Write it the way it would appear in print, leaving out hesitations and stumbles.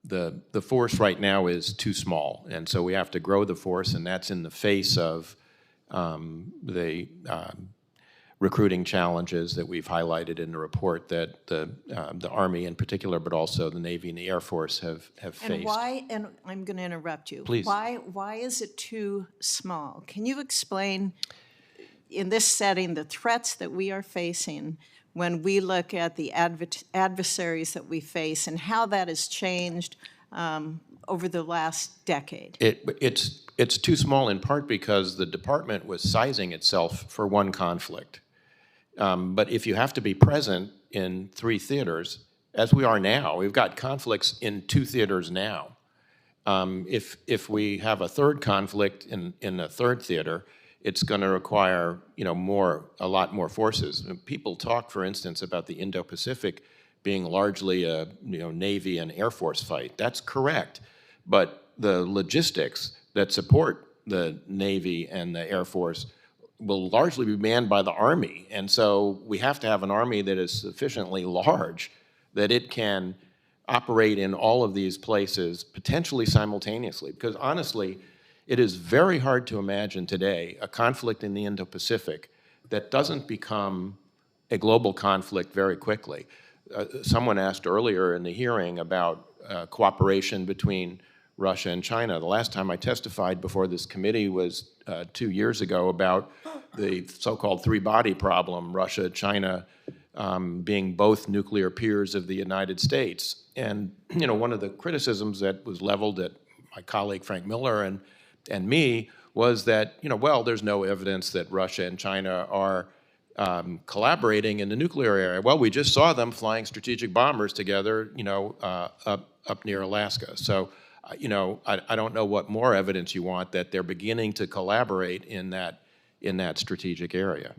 the force right now is too small, and so we have to grow the force, and that's in the face of the recruiting challenges that we've highlighted in the report that the Army in particular, but also the Navy and the Air Force have faced. And why, and I'm going to interrupt you. Please. Why is it too small? Can you explain, in this setting, the threats that we are facing when we look at the adversaries that we face and how that has changed over the last decade? It's too small in part because the department was sizing itself for one conflict. But if you have to be present in 3 theaters, as we are now, we've got conflicts in 2 theaters now. If we have a third conflict in a third theater, it's going to require a lot more forces. People talk, for instance, about the Indo-Pacific being largely a Navy and Air Force fight. That's correct, but the logistics that support the Navy and the Air Force will largely be manned by the Army. And so we have to have an Army that is sufficiently large that it can operate in all of these places potentially simultaneously. Because honestly, it is very hard to imagine today a conflict in the Indo-Pacific that doesn't become a global conflict very quickly. Someone asked earlier in the hearing about cooperation between Russia and China. The last time I testified before this committee was 2 years ago about the so-called 3-body problem, Russia, China being both nuclear peers of the United States. And one of the criticisms that was leveled at my colleague Frank Miller and me was that, well, there's no evidence that Russia and China are collaborating in the nuclear area. Well, we just saw them flying strategic bombers together, up near Alaska. So, I don't know what more evidence you want that they're beginning to collaborate in that strategic area.